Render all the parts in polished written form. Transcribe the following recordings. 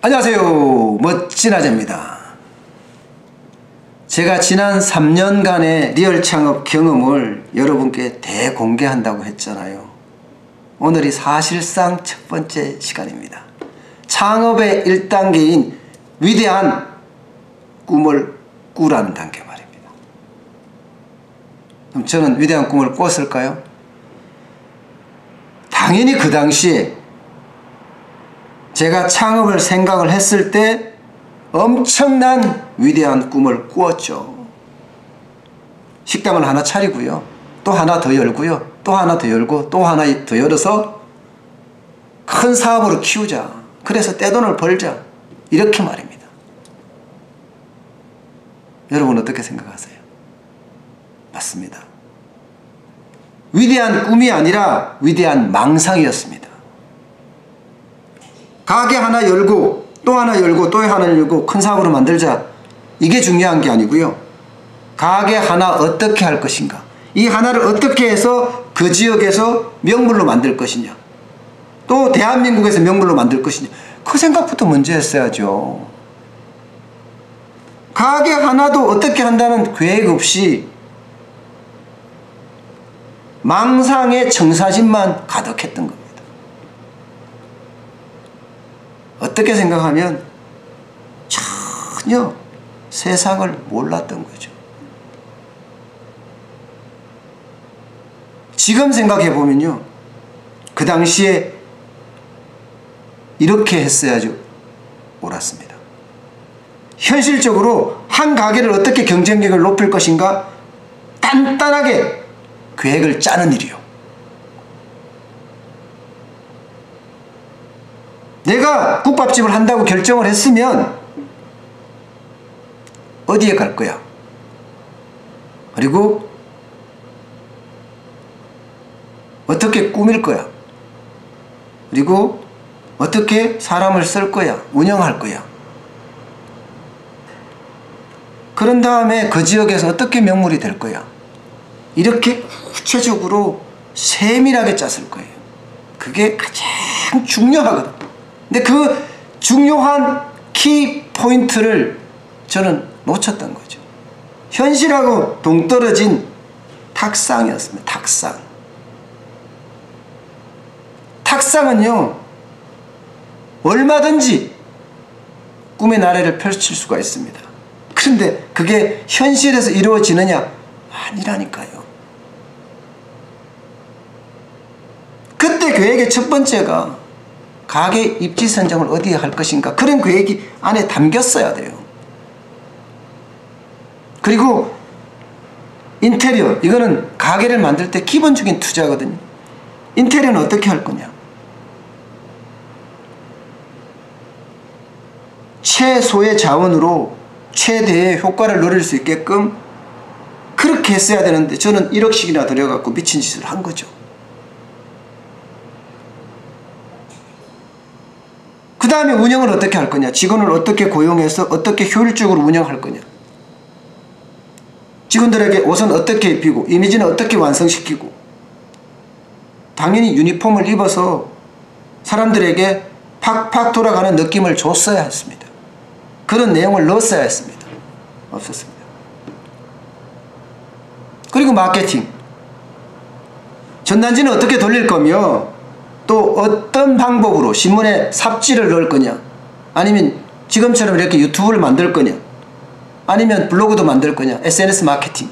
안녕하세요. 멋진 아재입니다. 제가 지난 3년간의 리얼 창업 경험을 여러분께 대공개한다고 했잖아요. 오늘이 사실상 첫 번째 시간입니다. 창업의 1단계인 위대한 꿈을 꾸라는 단계 말입니다. 그럼 저는 위대한 꿈을 꿨을까요? 당연히 그 당시에 제가 창업을 생각을 했을 때 엄청난 위대한 꿈을 꾸었죠. 식당을 하나 차리고요. 또 하나 더 열고요. 또 하나 더 열고 또 하나 더 열어서 큰 사업으로 키우자. 그래서 떼돈을 벌자. 이렇게 말입니다. 여러분 어떻게 생각하세요? 맞습니다. 위대한 꿈이 아니라 위대한 망상이었습니다. 가게 하나 열고 또 하나 열고 또 하나 열고 큰 사업으로 만들자. 이게 중요한 게 아니고요. 가게 하나 어떻게 할 것인가. 이 하나를 어떻게 해서 그 지역에서 명물로 만들 것이냐. 또 대한민국에서 명물로 만들 것이냐. 그 생각부터 먼저 했어야죠. 가게 하나도 어떻게 한다는 계획 없이 망상의 청사진만 가득했던 겁니다. 어떻게 생각하면 전혀 세상을 몰랐던 거죠. 지금 생각해 보면요. 그 당시에 이렇게 했어야죠. 옳았습니다. 현실적으로 한 가게를 어떻게 경쟁력을 높일 것인가 단단하게 계획을 짜는 일이요. 내가 국밥집을 한다고 결정을 했으면 어디에 갈 거야? 그리고 어떻게 꾸밀 거야? 그리고 어떻게 사람을 쓸 거야? 운영할 거야? 그런 다음에 그 지역에서 어떻게 명물이 될 거야? 이렇게 구체적으로 세밀하게 짰을 거예요. 그게 가장 중요하거든. 근데 그 중요한 키 포인트를 저는 놓쳤던 거죠. 현실하고 동떨어진 탁상이었습니다. 탁상. 탁상은요, 얼마든지 꿈의 나래를 펼칠 수가 있습니다. 그런데 그게 현실에서 이루어지느냐? 아니라니까요. 그때 계획의 첫 번째가 가게 입지 선정을 어디에 할 것인가, 그런 계획이 안에 담겼어야 돼요. 그리고 인테리어, 이거는 가게를 만들 때 기본적인 투자거든요. 인테리어는 어떻게 할 거냐. 최소의 자원으로 최대의 효과를 누릴 수 있게끔 그렇게 했어야 되는데 저는 1억씩이나 들여갖고 미친 짓을 한 거죠. 그 다음에 운영을 어떻게 할 거냐. 직원을 어떻게 고용해서 어떻게 효율적으로 운영할 거냐. 직원들에게 옷은 어떻게 입히고 이미지는 어떻게 완성시키고, 당연히 유니폼을 입어서 사람들에게 팍팍 돌아가는 느낌을 줬어야 했습니다. 그런 내용을 넣었어야 했습니다. 없었습니다. 그리고 마케팅. 전단지는 어떻게 돌릴 거며 또 어떤 방법으로 신문에 삽지를 넣을 거냐, 아니면 지금처럼 이렇게 유튜브를 만들 거냐, 아니면 블로그도 만들 거냐, SNS 마케팅.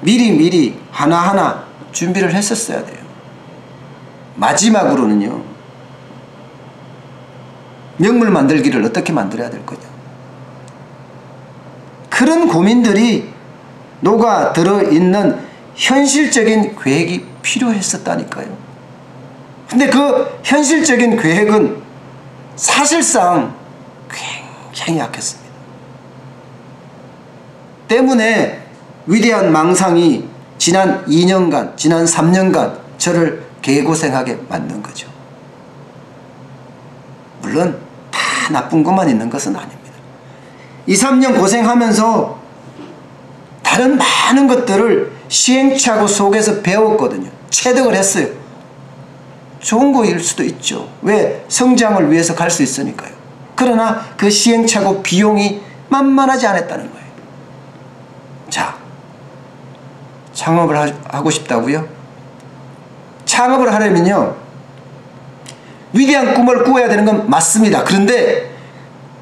미리 하나하나 준비를 했었어야 돼요. 마지막으로는요, 명물 만들기를 어떻게 만들어야 될 거냐. 그런 고민들이 녹아 들어있는 현실적인 계획이 필요했었다니까요. 근데 그 현실적인 계획은 사실상 굉장히 약했습니다. 때문에 위대한 망상이 지난 2년간, 지난 3년간 저를 개고생하게 만든 거죠. 물론 다 나쁜 것만 있는 것은 아닙니다. 2, 3년 고생하면서 다른 많은 것들을 시행착오 속에서 배웠거든요. 체득을 했어요. 좋은 거일 수도 있죠. 왜? 성장을 위해서 갈 수 있으니까요. 그러나 그 시행착오 비용이 만만하지 않았다는 거예요. 자, 창업을 하고 싶다고요? 창업을 하려면요, 위대한 꿈을 꾸어야 되는 건 맞습니다. 그런데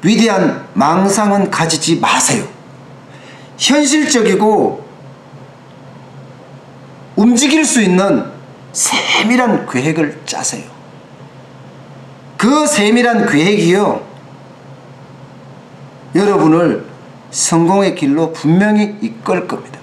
위대한 망상은 가지지 마세요. 현실적이고 움직일 수 있는 세밀한 계획을 짜세요. 그 세밀한 계획이요, 여러분을 성공의 길로 분명히 이끌 겁니다.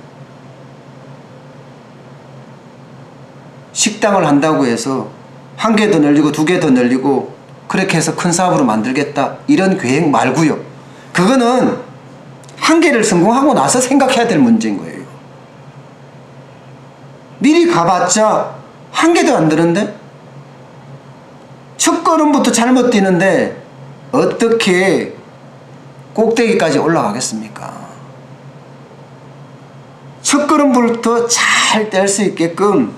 식당을 한다고 해서 한 개 더 늘리고 두 개 더 늘리고 그렇게 해서 큰 사업으로 만들겠다, 이런 계획 말고요. 그거는 한 개를 성공하고 나서 생각해야 될 문제인 거예요. 미리 가봤자 한 개도 안 되는데, 첫 걸음부터 잘못 뛰는데 어떻게 꼭대기까지 올라가겠습니까? 첫 걸음부터 잘 뗄 수 있게끔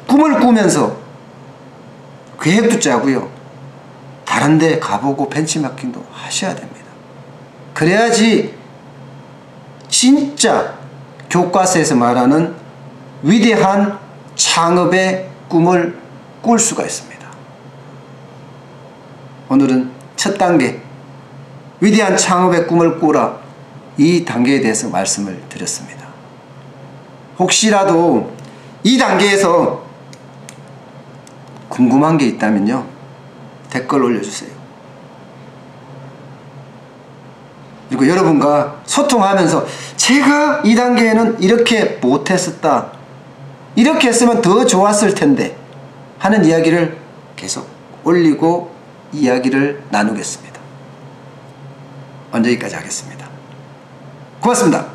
꿈을 꾸면서 계획도 짜고요, 다른 데 가보고 벤치마킹도 하셔야 됩니다. 그래야지 진짜 교과서에서 말하는 위대한 창업의 꿈을 꿀 수가 있습니다. 오늘은 첫 단계, 위대한 창업의 꿈을 꾸라, 이 단계에 대해서 말씀을 드렸습니다. 혹시라도 이 단계에서 궁금한 게 있다면요, 댓글 올려주세요. 그리고 여러분과 소통하면서 제가 이 단계에는 이렇게 못했었다, 이렇게 했으면 더 좋았을 텐데 하는 이야기를 계속 올리고 이야기를 나누겠습니다. 오늘 여기까지 하겠습니다. 고맙습니다.